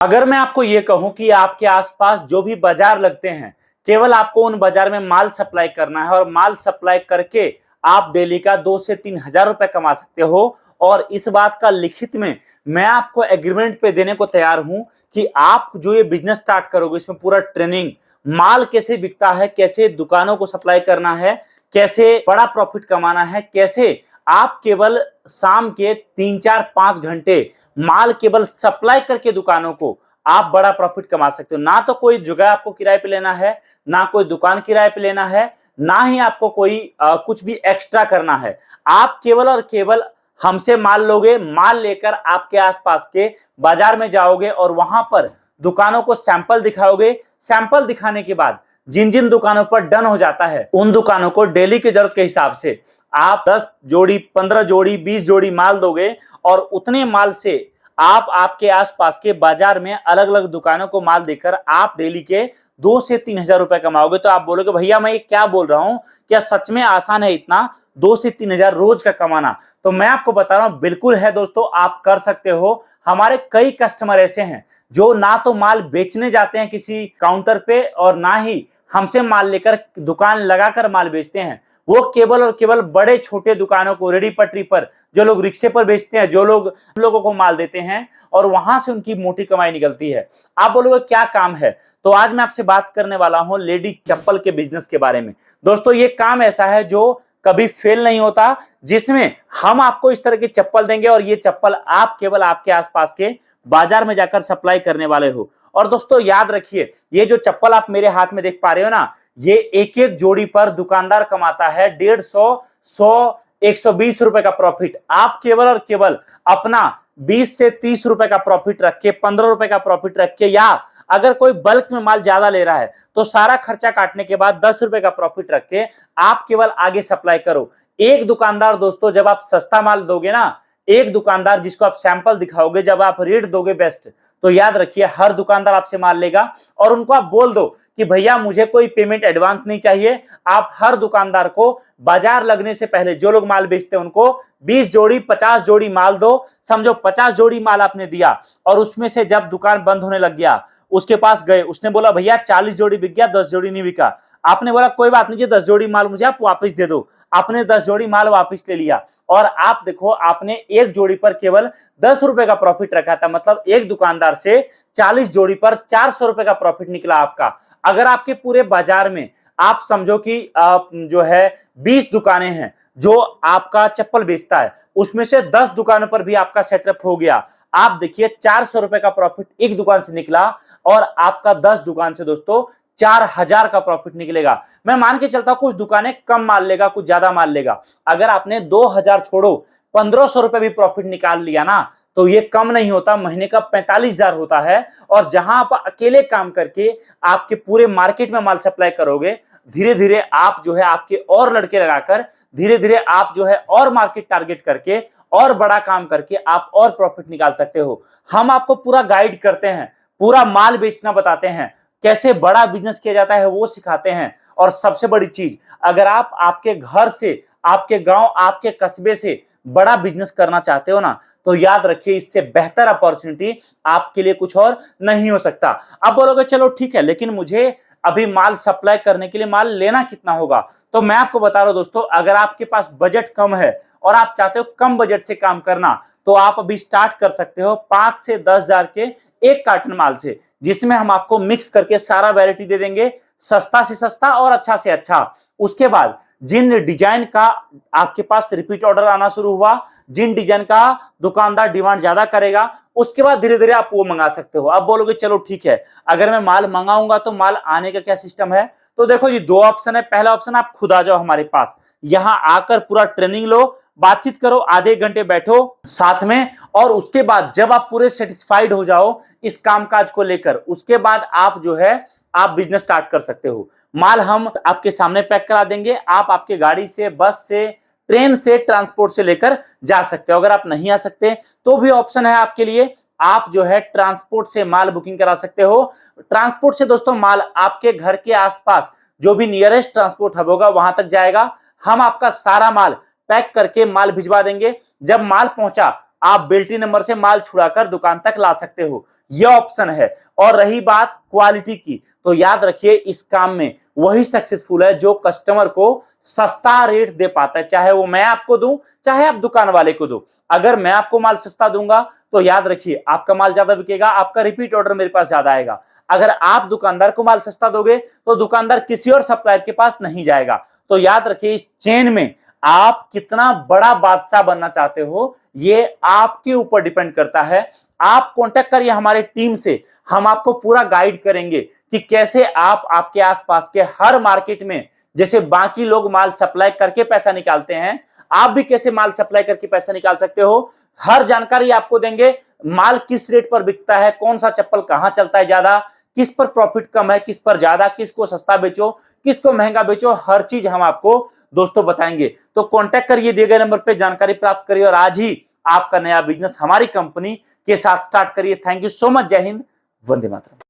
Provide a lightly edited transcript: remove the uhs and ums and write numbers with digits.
अगर मैं आपको ये कहूं कि आपके आसपास जो भी बाजार लगते हैं, केवल आपको उन बाजार में माल सप्लाई करना है और माल सप्लाई करके आप डेली का 2 से 3 हजार रुपए कमा सकते हो। और इस बात का लिखित में मैं आपको एग्रीमेंट पे देने को तैयार हूं कि आप जो ये बिजनेस स्टार्ट करोगे, इसमें पूरा ट्रेनिंग, माल कैसे बिकता है, कैसे दुकानों को सप्लाई करना है, कैसे बड़ा प्रॉफिट कमाना है, कैसे आप केवल शाम के 3 4 5 घंटे माल केवल सप्लाई करके दुकानों को आप बड़ा प्रॉफिट कमा सकते हो। ना तो कोई जगह आपको किराए पे लेना है, ना कोई दुकान किराए पे लेना है, ना ही आपको कोई कुछ भी एक्स्ट्रा करना है। आप केवल और केवल हमसे माल लोगे, माल लेकर आपके आसपास के बाजार में जाओगे और वहां पर दुकानों को सैंपल दिखाओगे। सैंपल दिखाने के बाद जिन जिन दुकानों पर डन हो जाता है, उन दुकानों को डेली की जरूरत के हिसाब से आप 10 जोड़ी, 15 जोड़ी, 20 जोड़ी माल दोगे और उतने माल से आप आपके आसपास के बाजार में अलग अलग दुकानों को माल देकर आप डेली के 2 से 3 हजार रुपए कमाओगे। तो आप बोलोगे भैया मैं ये क्या बोल रहा हूं, क्या सच में आसान है इतना 2 से 3 हजार रोज का कमाना? तो मैं आपको बता रहा हूं बिल्कुल है दोस्तों, आप कर सकते हो। हमारे कई कस्टमर ऐसे हैं जो ना तो माल बेचने जाते हैं किसी काउंटर पे और ना ही हमसे माल लेकर दुकान लगाकर माल बेचते हैं। वो केवल और केवल बड़े छोटे दुकानों को, रेडी पटरी पर जो लोग रिक्शे पर बेचते हैं, जो लोगों को माल देते हैं और वहां से उनकी मोटी कमाई निकलती है। आप बोलोगे क्या काम है? तो आज मैं आपसे बात करने वाला हूं लेडी चप्पल के बिजनेस के बारे में। दोस्तों ये काम ऐसा है जो कभी फेल नहीं होता, जिसमें हम आपको इस तरह की चप्पल देंगे और ये चप्पल आप केवल आपके आसपास के बाजार में जाकर सप्लाई करने वाले हो। और दोस्तों याद रखिए, ये जो चप्पल आप मेरे हाथ में देख पा रहे हो ना, ये एक एक जोड़ी पर दुकानदार कमाता है 150, 100, 120 रुपए का प्रॉफिट। आप केवल और केवल अपना 20 से 30 रुपए का प्रॉफिट रख के, 15 रुपए का प्रॉफिट रख के, या अगर कोई बल्क में माल ज्यादा ले रहा है तो सारा खर्चा काटने के बाद 10 रुपए का प्रॉफिट रख के आप केवल आगे सप्लाई करो। एक दुकानदार दोस्तों, जब आप सस्ता माल दोगे ना, एक दुकानदार जिसको आप सैंपल दिखाओगे, जब आप रेट दोगे बेस्ट, तो याद रखिए हर दुकानदार आपसे माल लेगा। और उनको आप बोल दो कि भैया मुझे कोई पेमेंट एडवांस नहीं चाहिए। आप हर दुकानदार को बाजार लगने से पहले, जो लोग माल बेचते हैं उनको 20 जोड़ी, 50 जोड़ी माल दो। समझो 50 जोड़ी माल आपने दिया और उसमें से जब दुकान बंद होने लग गया, उसके पास गए, उसने बोला भैया 40 जोड़ी बिक गया, 10 जोड़ी नहीं बिका। आपने बोला कोई बात नहीं जी, 10 जोड़ी माल मुझे आप वापस दे दो। आपने 10 जोड़ी माल वापस ले लिया और आप देखो आपने एक जोड़ी पर केवल 10 रुपए का प्रॉफिट रखा था। मतलब एक दुकानदार से 40 जोड़ी पर 400 रुपए का प्रॉफिट निकला आपका। अगर आपके पूरे बाजार में आप समझो कि जो है 20 दुकानें हैं जो आपका चप्पल बेचता है, उसमें से 10 दुकानों पर भी आपका सेटअप हो गया, आप देखिए 400 रुपए का प्रॉफिट एक दुकान से निकला और आपका 10 दुकान से दोस्तों 4000 का प्रॉफिट निकलेगा। मैं मान के चलता हूं कुछ दुकानें कम माल लेगा, कुछ ज्यादा माल लेगा। अगर आपने 2000 छोड़ो 1500 रुपए भी प्रॉफिट निकाल लिया ना, तो ये कम नहीं होता, महीने का 45,000 होता है। और जहां आप अकेले काम करके आपके पूरे मार्केट में माल सप्लाई करोगे, धीरे धीरे आप जो है आपके और लड़के लगाकर, धीरे धीरे आप जो है और मार्केट टारगेट करके और बड़ा काम करके आप और प्रॉफिट निकाल सकते हो। हम आपको पूरा गाइड करते हैं, पूरा माल बेचना बताते हैं, कैसे बड़ा बिजनेस किया जाता है वो सिखाते हैं। और सबसे बड़ी चीज, अगर आप आपके घर से, आपके गांव, आपके कस्बे से बड़ा बिजनेस करना चाहते हो ना, तो याद रखिए इससे बेहतर अपॉर्चुनिटी आपके लिए कुछ और नहीं हो सकता। अब बोलोगे चलो ठीक है, लेकिन मुझे अभी माल सप्लाई करने के लिए माल लेना कितना होगा? तो मैं आपको बता रहा हूं दोस्तों, अगर आपके पास बजट कम है और आप चाहते हो कम बजट से काम करना, तो आप अभी स्टार्ट कर सकते हो 5 से 10 हजार के एक कार्टन माल से, जिसमें हम आपको मिक्स करके सारा वैरायटी दे देंगे, सस्ता से सस्ता और अच्छा से अच्छा। उसके बाद जिन डिजाइन का आपके पास रिपीट ऑर्डर आना शुरू हुआ, जिन डिजाइन का दुकानदार डिमांड ज्यादा करेगा, उसके बाद धीरे धीरे आप वो मंगा सकते हो। अब बोलोगे चलो ठीक है, अगर मैं माल मंगाऊंगा तो माल आने का क्या सिस्टम है? तो देखो ये दो ऑप्शन है। पहला ऑप्शन, आप खुद आ जाओ हमारे पास, यहां आकर पूरा ट्रेनिंग लो, बातचीत करो, आधे घंटे बैठो साथ में, और उसके बाद जब आप पूरे सेटिस्फाइड हो जाओ इस कामकाज को लेकर, उसके बाद आप जो है आप बिजनेस स्टार्ट कर सकते हो। माल हम आपके सामने पैक करा देंगे, आप आपके गाड़ी से, बस से, ट्रेन से, ट्रांसपोर्ट से लेकर जा सकते हो। अगर आप नहीं आ सकते तो भी ऑप्शन है आपके लिए, आप जो है ट्रांसपोर्ट से माल बुकिंग करा सकते हो। ट्रांसपोर्ट से दोस्तों माल आपके घर के आसपास जो भी नियरेस्ट ट्रांसपोर्ट हब होगा वहां तक जाएगा। हम आपका सारा माल पैक करके माल भिजवा देंगे। जब माल पहुंचा, आप बिल्टी नंबर से माल छुड़ाकर दुकान तक ला सकते हो। यह ऑप्शन है। और रही बात क्वालिटी की, तो याद रखिए इस काम में वही सक्सेसफुल है जो कस्टमर को सस्ता रेट दे पाता है, चाहे वो मैं आपको दूं चाहे आप दुकान वाले को दो। अगर मैं आपको माल सस्ता दूंगा तो याद रखिए आपका माल ज्यादा बिकेगा, आपका रिपीट ऑर्डर मेरे पास ज्यादा आएगा। अगर आप दुकानदार को माल सस्ता दोगे तो दुकानदार किसी और सप्लायर के पास नहीं जाएगा। तो याद रखिए इस चेन में आप कितना बड़ा बादशाह बनना चाहते हो ये आपके ऊपर डिपेंड करता है। आप कांटेक्ट करिए हमारे टीम से, हम आपको पूरा गाइड करेंगे कि कैसे आप आपके आसपास के हर मार्केट में जैसे बाकी लोग माल सप्लाई करके पैसा निकालते हैं, आप भी कैसे माल सप्लाई करके पैसा निकाल सकते हो। हर जानकारी आपको देंगे, माल किस रेट पर बिकता है, कौन सा चप्पल कहां चलता है ज्यादा, किस पर प्रॉफिट कम है, किस पर ज्यादा, किसको सस्ता बेचो, किसको महंगा बेचो, हर चीज हम आपको दोस्तों बताएंगे। तो कांटेक्ट करिए दिए गए नंबर पे, जानकारी प्राप्त करिए और आज ही आपका नया बिजनेस हमारी कंपनी के साथ स्टार्ट करिए। Thank you so much. जय हिंद, वंदे मातरम।